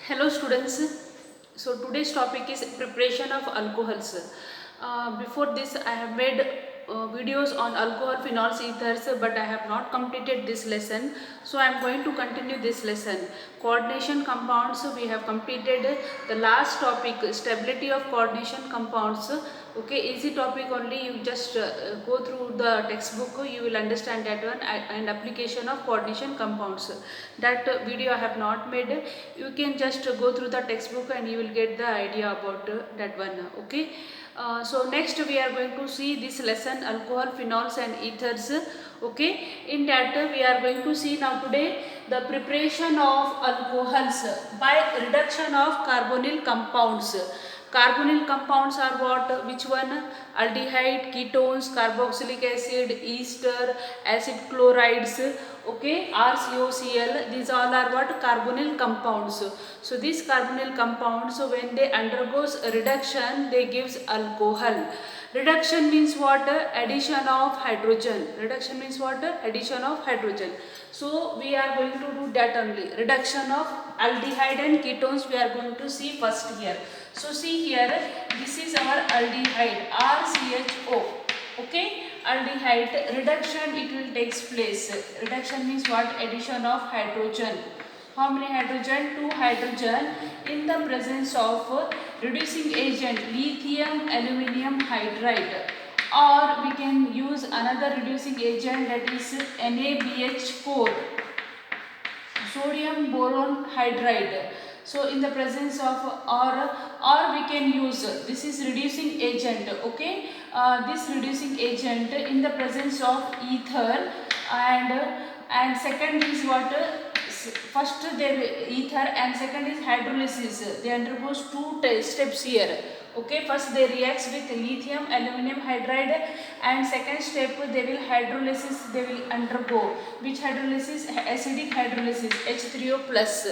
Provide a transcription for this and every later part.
Hello students. So today's topic is preparation of alcohols. Before this I have made videos on alcohol, phenols, ethers, but I have not completed this lesson. So I am going to continue this lesson. Coordination compounds, we have completed the last topic, stability of coordination compounds. Okay, easy topic only, you just go through the textbook, you will understand that one, and application of coordination compounds. That video I have not made. You can just go through the textbook and you will get the idea about that one. Okay, so next we are going to see this lesson, alcohol, phenols and ethers. Okay, in that we are going to see now today the preparation of alcohols by reduction of carbonyl compounds. Carbonyl compounds are what? Which one? Aldehyde, ketones, carboxylic acid, ester, acid chlorides. Okay, RCOCl. These all are what? Carbonyl compounds. So these carbonyl compounds, when they undergoes reduction, they gives alcohol. Reduction means what? Addition of hydrogen. Reduction means what? Addition of hydrogen. So we are going to do that only. Reduction of aldehyde and ketones we are going to see first here. So see here, this is our aldehyde, RCHO. Okay, aldehyde reduction, it will takes place. Reduction means what? Addition of hydrogen. How many hydrogen? 2 hydrogen in the presence of reducing agent lithium aluminium hydride, or we can use another reducing agent, that is NaBH4, sodium boron hydride. So in the presence of, or we can use, this is reducing agent. Okay, this reducing agent in the presence of ether, and second is what? First they ether and second is hydrolysis. They undergoes two steps here. Okay, first they reacts with lithium aluminum hydride, and second step they will hydrolysis, they will undergo. Which hydrolysis? Acidic hydrolysis, H3O plus.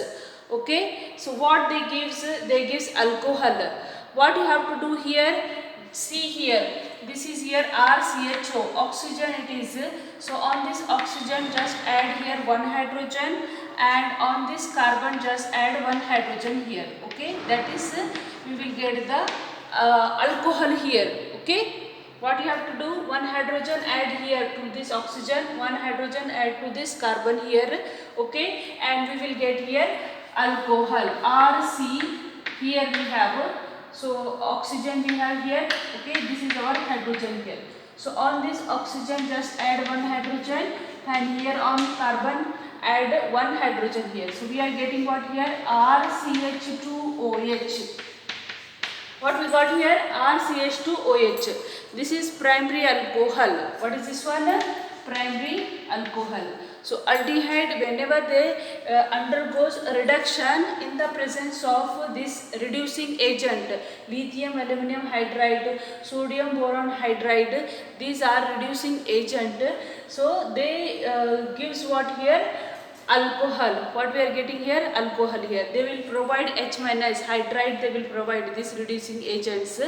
Okay, so what they gives? They gives alcohol. What you have to do here? See here, this is here RCHO, oxygen it is. So on this oxygen just add here one hydrogen, and on this carbon just add one hydrogen here. Okay, that is we will get the alcohol here. Okay, what you have to do? One hydrogen add here to this oxygen, one hydrogen add to this carbon here. Okay, and we will get here alcohol, RC. Here we have, so oxygen we have here. Okay, this is our hydrogen here. So on this oxygen just add one hydrogen, and here on carbon add one hydrogen here. So we are getting what here? RCH2OH. What we got here? RCH2OH. This is primary alcohol. What is this one? Primary alcohol. So aldehyde, whenever they undergoes reduction in the presence of this reducing agent, lithium aluminum hydride, sodium boron hydride, these are reducing agent. So they gives what here? Alcohol. What we are getting here? Alcohol here. They will provide H minus hydride, they will provide these reducing agents,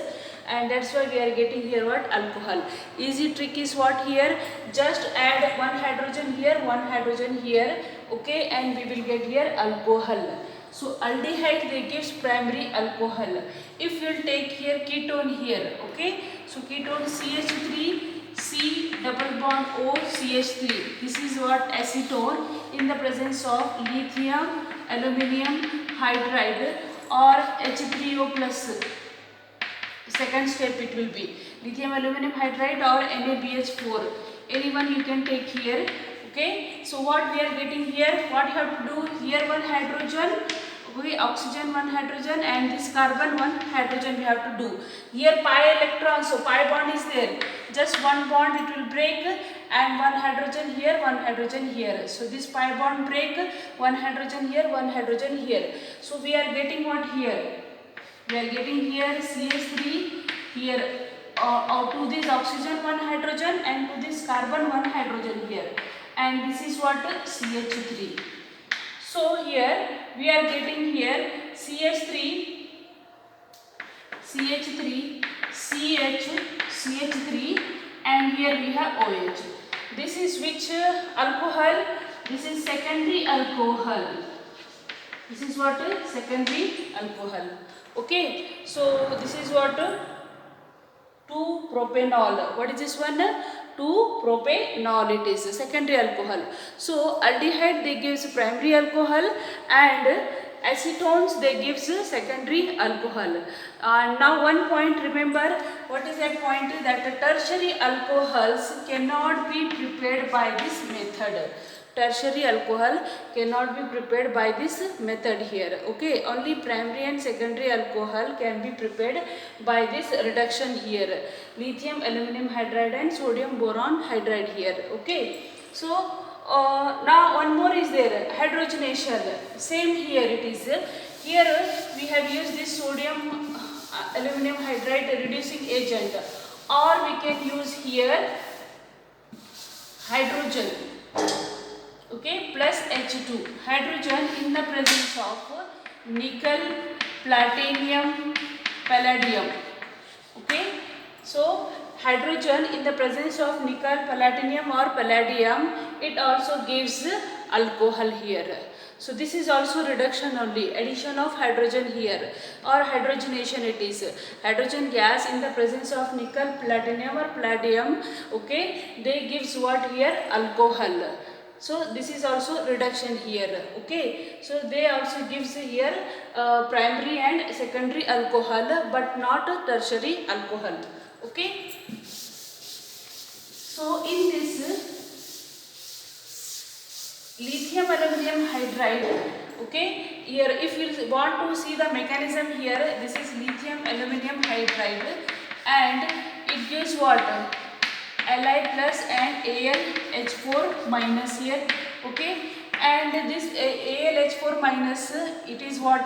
and that's why we are getting here what? Alcohol. Easy trick is what here? Just add one hydrogen here, one hydrogen here. Okay, and we will get here alcohol. So aldehyde they gives primary alcohol. If you will take here ketone here, okay, so ketone CH3 C double bond O CH3. This is what? Acetone in the presence of lithium aluminium hydride or H3O plus. Second step it will be lithium aluminum hydride or NaBH4. Anyone you can take here. Okay. So what we are getting here? What you have to do here? One hydrogen. Okay, oxygen one hydrogen, and this carbon one hydrogen we have to do. Here pi electron, so pi bond is there. Just one bond it will break, and one hydrogen here, one hydrogen here. So this pi bond break, one hydrogen here, one hydrogen here. So we are getting what here? We are getting here CH3 here, to this oxygen one hydrogen, and to this carbon one hydrogen here, and this is what? CH3. So here we are getting here CH3, CH3, and here we have OH. This is which alcohol? This is secondary alcohol. This is what? Secondary alcohol. Okay. So this is what? 2-propanol. What is this one? 2-propanol. It is a secondary alcohol. So aldehyde they gives primary alcohol, and acetones they gives secondary alcohol. Now one point remember, what is that point? That tertiary alcohols cannot be prepared by this method. Tertiary alcohol cannot be prepared by this method here. Okay, only primary and secondary alcohol can be prepared by this reduction here. Lithium aluminum hydride and sodium boron hydride here. Okay, so now one more is there, hydrogenation. Same here it is. Here we have used this sodium aluminum hydride reducing agent, or we can use here hydrogen. Okay, plus H2. Hydrogen in the presence of nickel, platinum, palladium. Okay, so hydrogen in the presence of nickel, platinum or palladium, it also gives alcohol here. So this is also reduction only, addition of hydrogen here, or hydrogenation it is. Hydrogen gas in the presence of nickel, platinum or palladium, okay, they gives what here? Alcohol. So this is also reduction here. Okay, so they also gives here primary and secondary alcohol, but not tertiary alcohol. Okay, so in this lithium aluminum hydride, okay, here if you want to see the mechanism here, this is lithium aluminum hydride, and it gives what? Li plus and AlH4 minus here. Okay, and this AlH4 minus, it is what?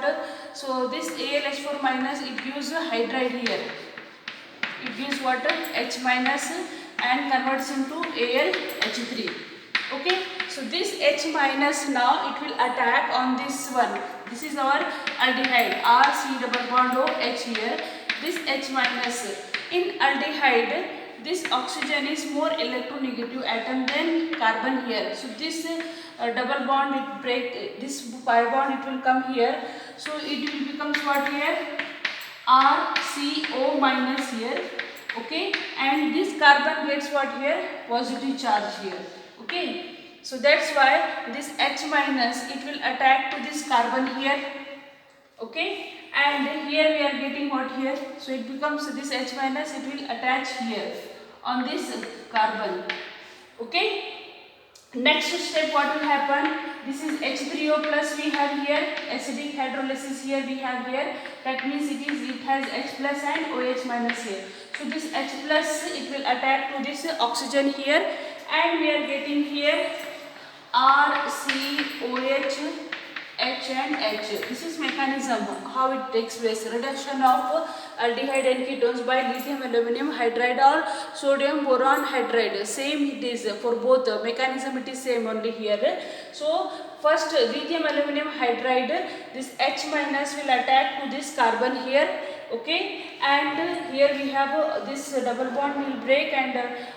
So this AlH4 minus, it gives hydride here. It gives what? H minus and converts into AlH3. Okay, so this H minus now it will attack on this one. This is our aldehyde, RC double bond OH here. This H minus in aldehyde, this oxygen is more electronegative atom than carbon here. So this double bond it break, this pi bond it will come here. So it will becomes what here? RCO minus here. Okay, and this carbon gets what here? Positive charge here. Okay, so that's why this H minus it will attack to this carbon here. Okay, and here we are getting what here? So it becomes this H minus, it will attach here on this carbon. Okay, next step what will happen? This is H3O plus we have here, acidic hydrolysis here we have here. That means it has H plus and OH minus here. So this H plus it will attack to this oxygen here, and we are getting here RCOH, H and H. This is mechanism how it takes place. Reduction of aldehyde and ketones by lithium aluminum hydride or sodium boron hydride. Same it is for both. Mechanism it is same only here. So first lithium aluminum hydride, this H minus will attack to this carbon here. Okay, and here we have this double bond will break, and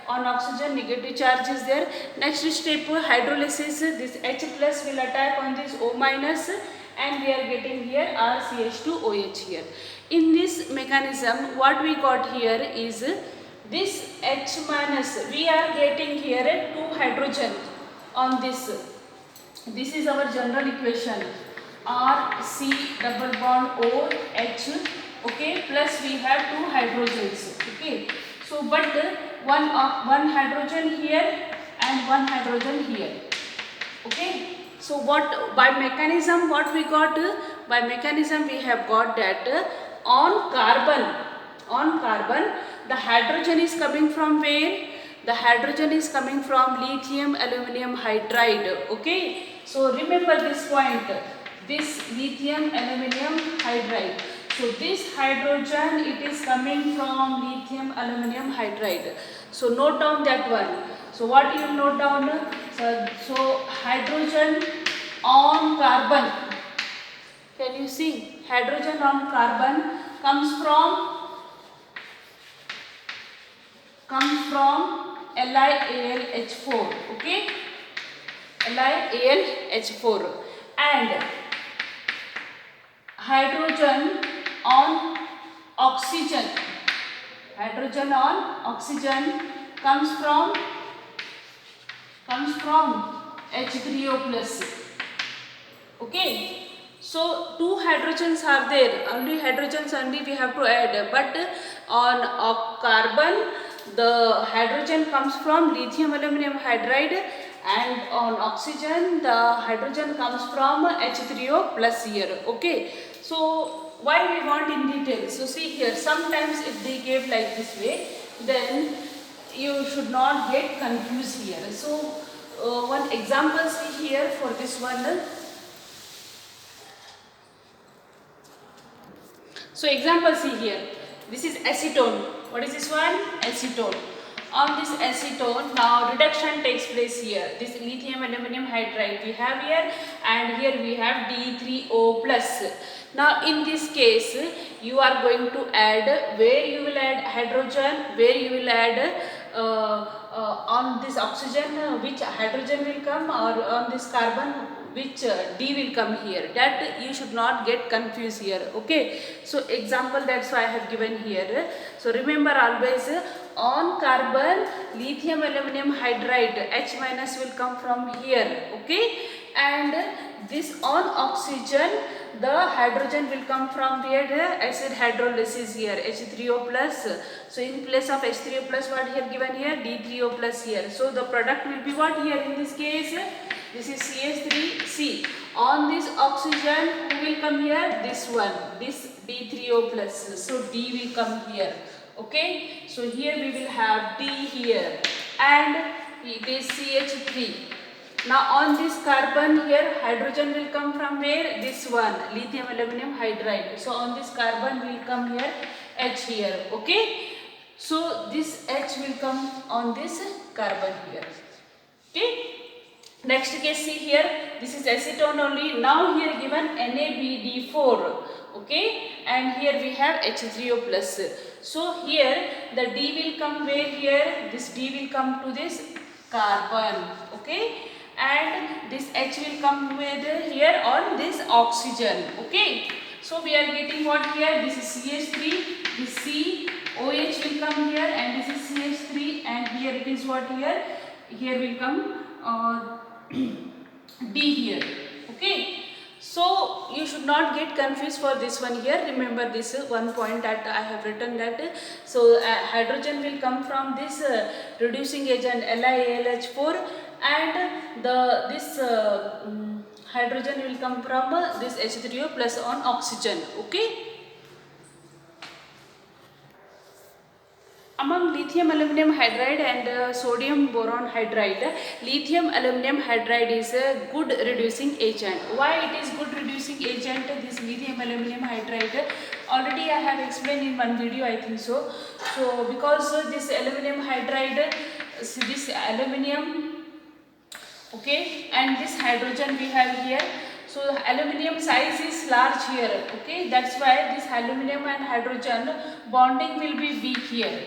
on oxygen negative charge is there. Next step hydrolysis, this H plus will attack on this O minus, and we are getting here RCH2OH here. In this mechanism what we got here is this H minus, we are getting here 2 hydrogen on this. This is our general equation, RC double bond OH. Okay, plus we have 2 hydrogens. Okay, so but one hydrogen here and 1 hydrogen here. Okay, so what by mechanism what we got? By mechanism we have got that on carbon the hydrogen is coming from where? The hydrogen is coming from lithium aluminum hydride. Okay, so remember this point, this lithium aluminum hydride. So this hydrogen it is coming from lithium aluminum hydride. So note down that one. So what you will note down? So hydrogen on carbon. Can you see? Hydrogen on carbon comes from LiAlH4. Okay, LiAlH4, and hydrogen on oxygen. Hydrogen on oxygen comes from H3O plus. Okay. So two hydrogens are there. Only hydrogens only we have to add. But on carbon, the hydrogen comes from lithium aluminum hydride, and on oxygen the hydrogen comes from H3O plus here. Okay. So why we want in detail? So see here, sometimes if they gave like this way, then you should not get confused here. So one example see here for this one. So example see here, this is acetone. What is this one? Acetone. On this acetone, now reduction takes place here. This lithium aluminum hydride we have here, and here we have D3O plus. Now in this case, you are going to add, where you will add hydrogen, where you will add on this oxygen, which hydrogen will come, or on this carbon, which D will come here. That you should not get confused here. Okay. So example, that's why I have given here. So remember always, on carbon lithium aluminum hydride H minus will come from here. Okay. And this on oxygen, the hydrogen will come from here, acid hydrolysis here, H3O plus. So in place of H3O plus, what here given here? D3O plus here. So the product will be what here in this case? This is CH3C. On this oxygen, who will come here? This one, this D3O plus. So D will come here. Okay. So here we will have D here, and this CH3. Now on this carbon here, hydrogen will come from where? This one, lithium aluminum hydride. So on this carbon will come here H here. Okay. So this H will come on this carbon here. Okay. Next case see here, this is acetone only. Now here given NaBD4. Okay. And here we have H3O plus. So here the D will come where here? This D will come to this carbon. Okay. And this H will come with here on this oxygen. Okay. So we are getting what here? This is CH3, this C, OH will come here, and this is CH3, and here it is what here? Here will come D here. Okay. So you should not get confused for this one here. Remember this one point that I have written that. So hydrogen will come from this reducing agent LiAlH4, and this hydrogen will come from this H3O plus on oxygen. Okay. Among lithium aluminum hydride and sodium boron hydride, lithium aluminum hydride is a good reducing agent. Why it is good reducing agent, this lithium aluminum hydride? Already I have explained in one video, I think so. So because this aluminum hydride, this aluminum, okay, and this hydrogen we have here. So aluminum size is large here. Okay, that's why this aluminum and hydrogen bonding will be weak here.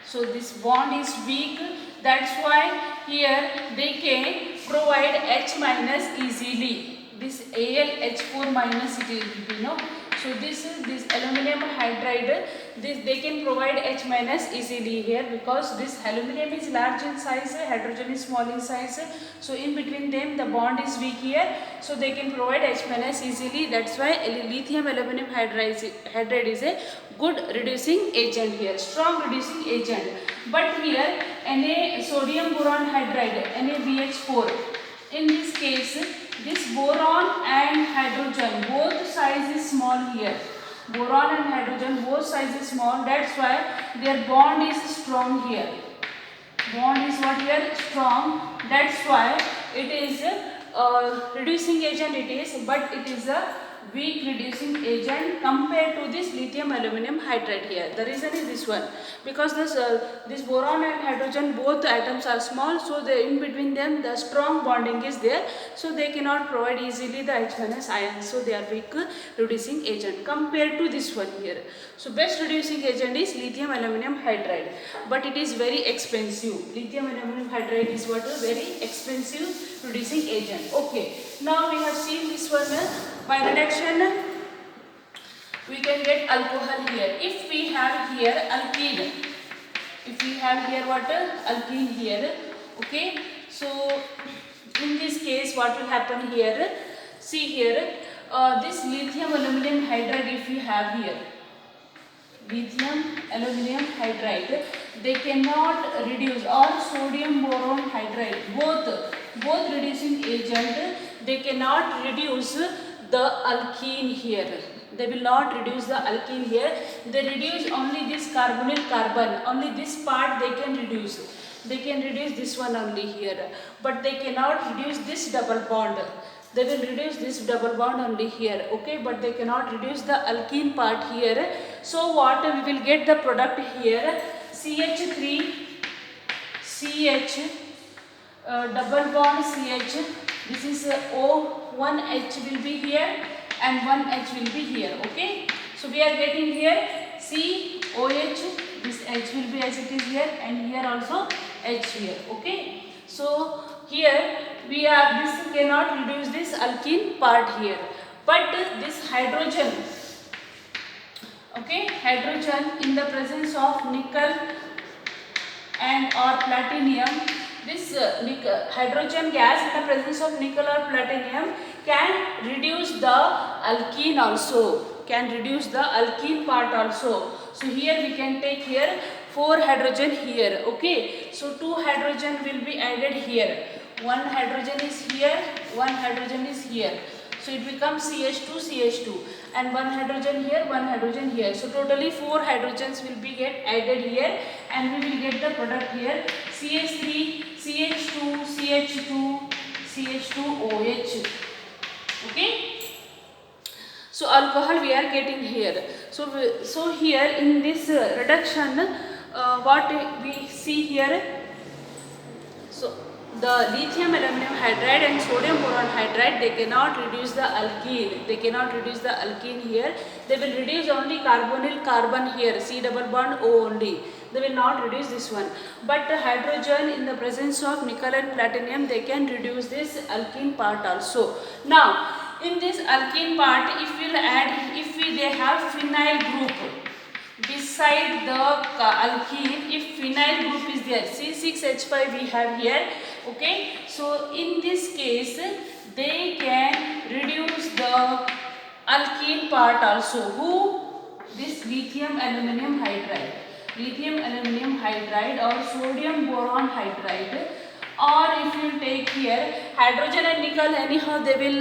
So this bond is weak, that's why here they can provide H minus easily. This AlH4 minus it will be, no. So this aluminum hydride, they can provide H minus easily here, because this aluminum is large in size, hydrogen is small in size. So in between them the bond is weak here, so they can provide H minus easily. That's why lithium aluminum hydride is a good reducing agent here, strong reducing agent. But here sodium boron hydride, NaBH4, in this case this boron and hydrogen both size is small here. Boron and hydrogen both size is small, that's why their bond is strong here. Bond is what here? Strong. That's why it is a reducing agent it is, but it is a weak reducing agent compared to this lithium aluminum hydride here. The reason is this one, because this boron and hydrogen both atoms are small, so in between them the strong bonding is there, so they cannot provide easily the H minus ions, so they are weak reducing agent compared to this one here. So best reducing agent is lithium aluminum hydride, but it is very expensive. Lithium aluminum hydride is what? A very expensive reducing agent. Okay, now we have seen this one by reduction we can get alcohol here. If we have here alkene, if we have here what alkene here, okay. So in this case, what will happen here? See here, this lithium aluminum hydride. If we have here lithium aluminum hydride, they cannot reduce, or sodium boron hydride, both reducing agent, they cannot reduce the alkene here. They will not reduce the alkene here. They reduce only this carbonyl carbon, only this part they can reduce. They can reduce this one only here, but they cannot reduce this double bond. They will reduce this double bond only here, okay, but they cannot reduce the alkene part here. So what we will get the product here, CH3 CH, double bond CH, this is O, one H will be here and one H will be here, okay. So we are getting here COH, this H will be as it is here, and here also H here, okay. So here we are, this cannot reduce this alkene part here, but this hydrogen, okay, hydrogen in the presence of nickel and or platinum, this hydrogen gas in the presence of nickel or platinum can reduce the alkene also, can reduce the alkene part also. So here we can take here 4 hydrogen here, okay. So 2 hydrogen will be added here, 1 hydrogen is here, 1 hydrogen is here. So it becomes CH2 CH2, and 1 hydrogen here, 1 hydrogen here. So totally 4 hydrogens will be added here, and we will get the product here CH3 CH2 CH2 CH2OH, okay. So alcohol we are getting here. So here in this reduction, what we see here, so the lithium aluminum hydride and sodium boron hydride, they cannot reduce the alkene. They cannot reduce the alkene here. They will reduce only carbonyl carbon here, C double bond O only. They will not reduce this one. But hydrogen in the presence of nickel and platinum, they can reduce this alkene part also. Now in this alkene part, if we'll add, they have phenyl group beside the alkene, if phenyl group is there, C6H5 we have here, okay. So in this case, they can reduce the alkene part also. Who? This lithium aluminum hydride, or sodium boron hydride, or if you take here hydrogen and nickel, anyhow they will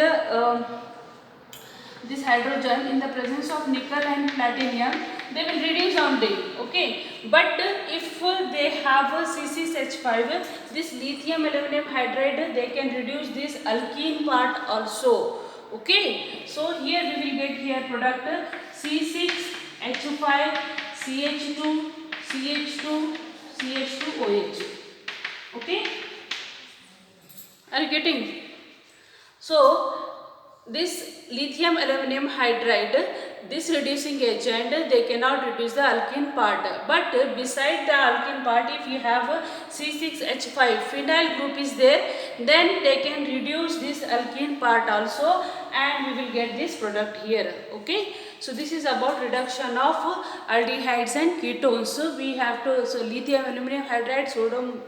this hydrogen in the presence of nickel and platinum, they will reduce only, okay. But if they have a C6H5, this lithium aluminum hydride, they can reduce this alkene part also, okay. So here we will get here product C6H5 CH2 CH2 CH2OH, okay. Are you getting? So this lithium aluminum hydride, this reducing agent, they cannot reduce the alkene part, but beside the alkene part, if you have a C6H5 phenyl group is there, then they can reduce this alkene part also, and we will get this product here, okay. So this is about reduction of aldehydes and ketones. So we have to, so lithium aluminum hydride,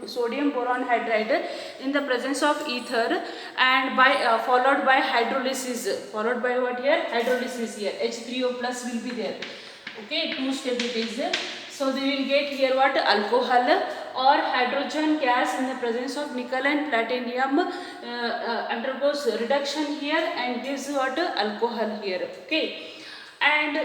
sodium boron hydride in the presence of ether, and by followed by hydrolysis, followed by what here, hydrolysis here, H3O plus will be there, okay, 2 step it is. So they will get here what, alcohol or hydrogen gas in the presence of nickel and platinum undergoes reduction here and gives what, alcohol here, okay. And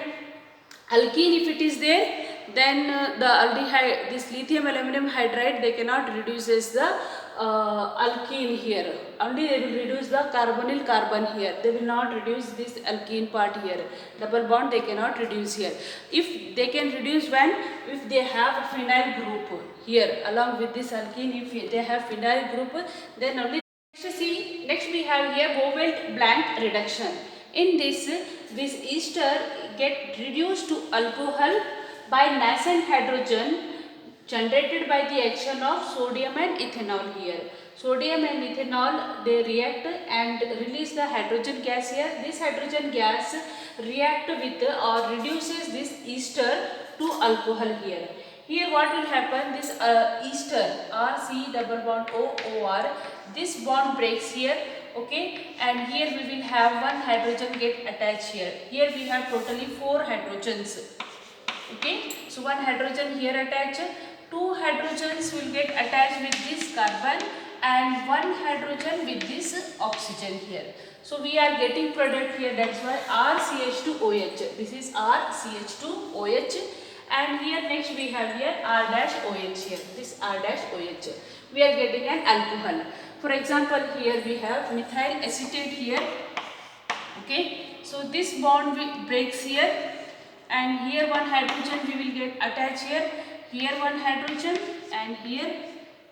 alkene if it is there, then the aldehyde, this lithium aluminum hydride, they cannot reduce the alkene here, only they will reduce the carbonyl carbon here, they will not reduce this alkene part here, double bond they cannot reduce here. If they can reduce when, if they have phenyl group here along with this alkene, if they have phenyl group, then only. Next we have here Vouvelt blank reduction. In this ester get reduced to alcohol by nascent hydrogen generated by the action of sodium and ethanol here. Sodium and ethanol, they react and release the hydrogen gas here. This hydrogen gas react with or reduces this ester to alcohol here. Here what will happen, this ester or C double bond O O R, this bond breaks here, okay, and here we will have one hydrogen get attached here. Here we have totally 4 hydrogens, okay. So one hydrogen here attached, 2 hydrogens will get attached with this carbon and 1 hydrogen with this oxygen here. So we are getting product here, that's why RCH2OH. This is RCH2OH, and here next we have here R-OH here. This R-OH. We are getting an alcohol. For example, here we have methyl acetate here. Okay. So this bond breaks here, and here one hydrogen we will get attached here. Here one hydrogen and here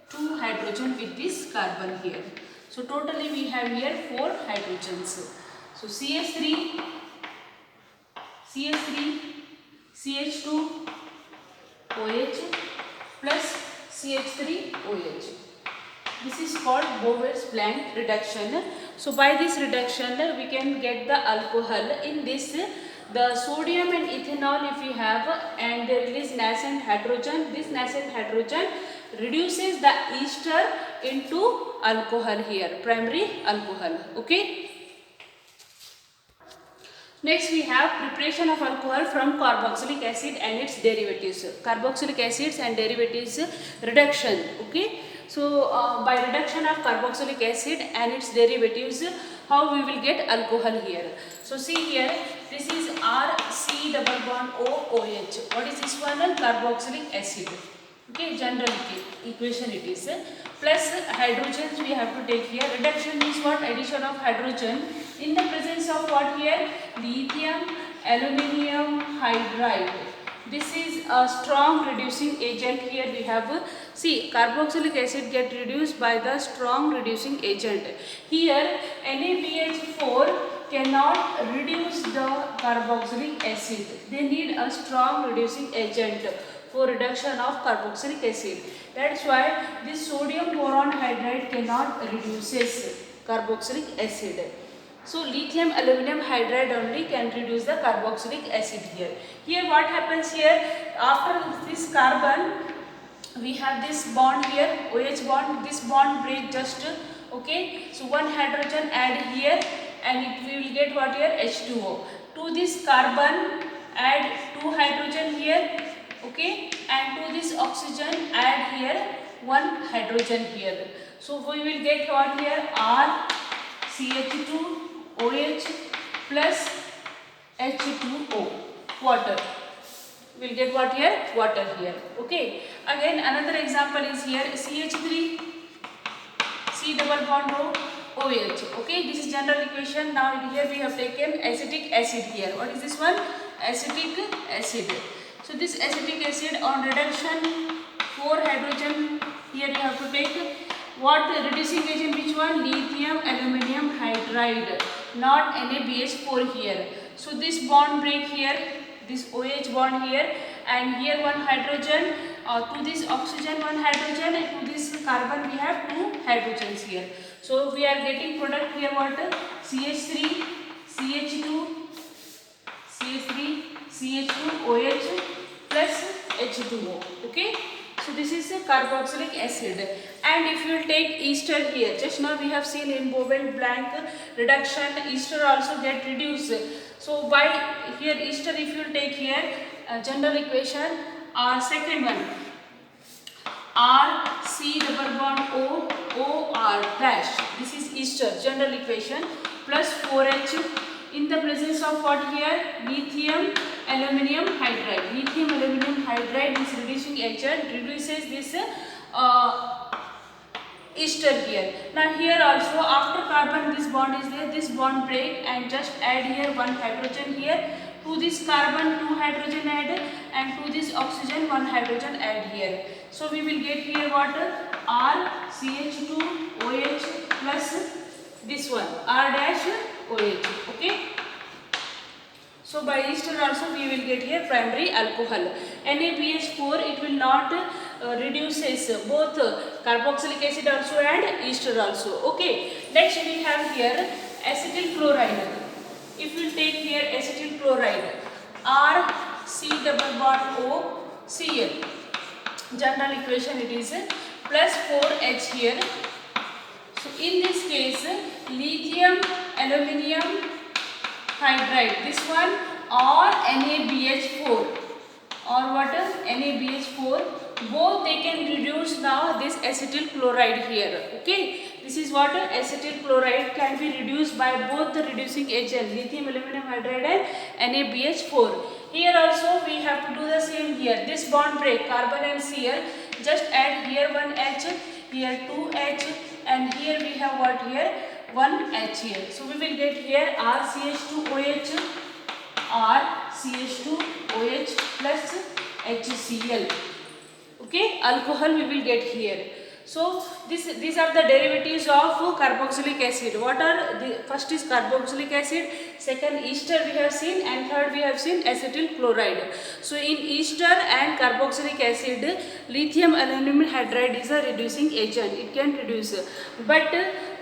2 hydrogen with this carbon here. So totally we have here 4 hydrogens. So CH3, CH2, OH plus CH3OH. This is called Bowers-Blank reduction. So by this reduction we can get the alcohol. In this, the sodium and ethanol if we have and they release nascent hydrogen, this nascent hydrogen reduces the ester into alcohol here, primary alcohol. Okay. Next we have preparation of alcohol from carboxylic acid and its derivatives. Carboxylic acids and derivatives reduction. Okay. So by reduction of carboxylic acid and its derivatives, how we will get alcohol here. So see here, this is RC double bond OOH. What is this one? Carboxylic acid. Okay, general equation it is. Plus hydrogens we have to take here. Reduction means what? Addition of hydrogen in the presence of what here? Lithium aluminium hydride. This is a strong reducing agent. Here we have, see, carboxylic acid get reduced by the strong reducing agent. Here NaBH4 cannot reduce the carboxylic acid. They need a strong reducing agent for reduction of carboxylic acid. That's why this sodium boron hydride cannot reduces carboxylic acid. So lithium aluminum hydride only can reduce the carboxylic acid here. Here what happens here, after this carbon we have this bond here, OH bond, this bond break just, okay. So one hydrogen add here and it will get what here? H2O. To this carbon add 2 hydrogen here, okay, and to this oxygen add here 1 hydrogen here. So we will get what here? RCH2 OH plus H2O, water. We will get what here? Water here. Okay. Again another example is here, CH3, C double bond O, OH. Okay. This is general equation. Now here we have taken acetic acid here. What is this one? Acetic acid. So this acetic acid on reduction 4 hydrogen here you have to take. What reducing agent, which one? Lithium aluminum hydride, not NaBH4 here. So this bond break here, this OH bond here, and here 1 hydrogen, to this oxygen 1 hydrogen, and to this carbon we have 2 hydrogens here. So we are getting product here what? CH3, CH2, CH3, CH2, OH plus H2O. Okay. So this is a carboxylic acid, and if you will take ester here, just now we have seen in Bowers-Blank reduction, ester also get reduced. So by here ester if you will take here, general equation, second one, RC double bond O, OR dash, this is ester, general equation, plus 4H in the presence of what here? Lithium aluminum hydride. Lithium aluminum hydride, this reducing agent reduces this ester here. Now here also after carbon this bond is there, this bond break and just add here 1 hydrogen here. To this carbon 2 hydrogen add, and to this oxygen 1 hydrogen add here. So we will get here what? RCH2OH plus this one R-OH. Okay. So by ester also we will get here primary alcohol. NaBH4 it will not reduces both carboxylic acid also and ester also. Okay, next we have here acetyl chloride. If we take here acetyl chloride, RC double bond O Cl, general equation it is plus 4H here. So in this case lithium aluminium hydride, this one, or NaBH4, or what is NaBH4, both they can reduce now this acetyl chloride here. Okay, this is what acetyl chloride can be reduced by both the reducing agent lithium aluminum hydride and NaBH4. Here also we have to do the same here. This bond break, carbon and Cl, just add here 1H, here 2H, and here we have what here 1H here. So we will get here RCH2OH, RCH2OH plus HCl. Okay, alcohol we will get here. So these are the derivatives of carboxylic acid. What are the first is carboxylic acid, second ester we have seen, and third we have seen acetyl chloride. So in ester and carboxylic acid, lithium aluminum hydride is a reducing agent, it can reduce, but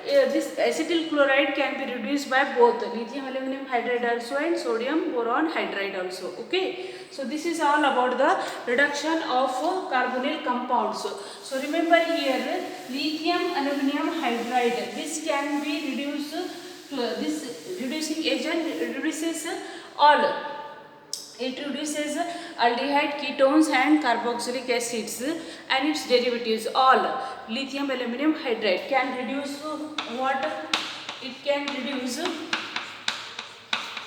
this acetyl chloride can be reduced by both lithium aluminum hydride also and sodium boron hydride also. Okay, so this is all about the reduction of carbonyl compounds. So remember here lithium aluminum hydride, this can be reduced to this reducing agent reduces all. It reduces aldehyde, ketones and carboxylic acids and its derivatives. All lithium aluminum hydride can reduce what? It can reduce to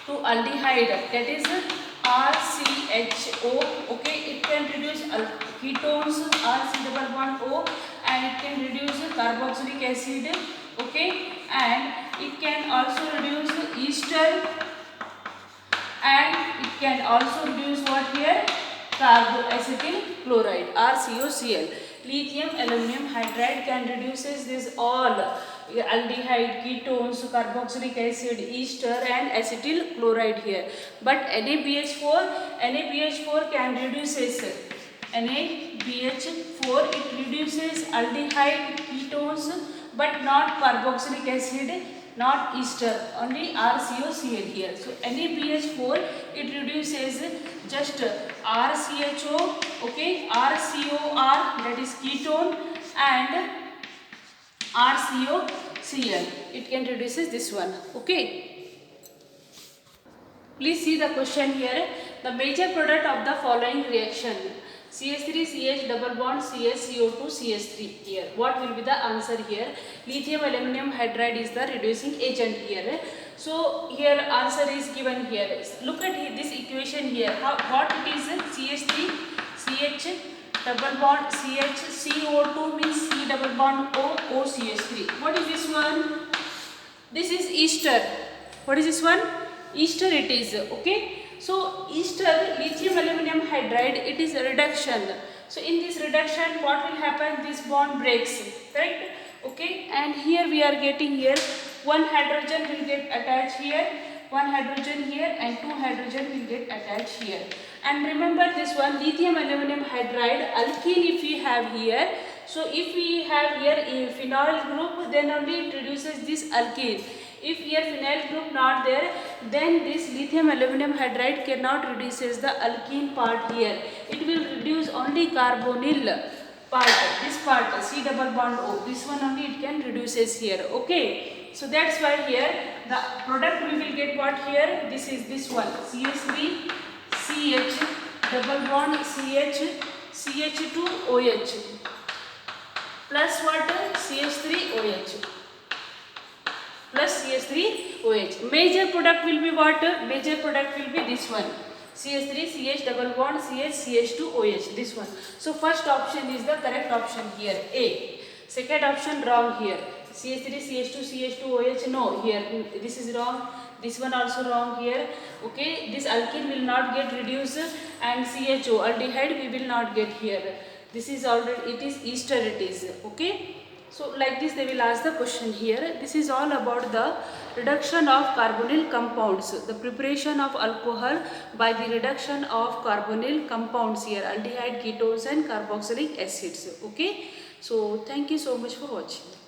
aldehyde, that is RCHO. Okay, it can reduce ketones RC double bond O, and it can reduce carboxylic acid. Okay, and it can also reduce ester, and it can also reduce what here carboacetyl chloride RCOCl. Lithium aluminum hydride can reduces this all aldehyde, ketones, carboxylic acid, ester and acetyl chloride here. But NaBH4 can reduces NaBH4, it reduces aldehyde, ketones, but not carboxylic acid, not ester, only RCOCl here. So NaBH4 it reduces just RCHO, okay, RCOR, that is ketone, and RCOCl, it can reduces this one. Okay, please see the question here. The major product of the following reaction, CH3 CH double bond CH CO2 CH3 here. What will be the answer here? Lithium aluminum hydride is the reducing agent here. So here answer is given here. Look at this equation here. What it is? CH3 CH double bond CH CO2 means C double bond O CH3. What is this one? This is ester. What is this one? Ester it is. Okay. So ester, lithium aluminum hydride, it is a reduction. So in this reduction what will happen? This bond breaks, correct? Okay, and here we are getting here one hydrogen will get attached here, one hydrogen here, and two hydrogen will get attached here. And remember this one lithium aluminum hydride alkene if we have here. So if we have here a phenyl group, then only it reduces this alkene. If here phenyl group not there, then this lithium aluminum hydride cannot reduces the alkene part here. It will reduce only carbonyl part, this part C double bond O, this one only it can reduces here. Okay, so that's why here the product we will get what here, this is this one CH3 CH double bond CH CH2OH plus what? CH3OH plus CH3OH. Major product will be what? Major product will be this one CH3 CH double bond CH CH2OH, this one. So first option is the correct option here, A. Second option wrong here, CH3 CH2 CH2OH, no, here this is wrong, this one also wrong here. Okay, this alkene will not get reduced, and CHO aldehyde we will not get here. This is already, it is ester it is. Okay, So like this they will ask the question here. This is all about the reduction of carbonyl compounds, the preparation of alcohol by the reduction of carbonyl compounds here, aldehyde, ketones and carboxylic acids. Okay, so thank you so much for watching.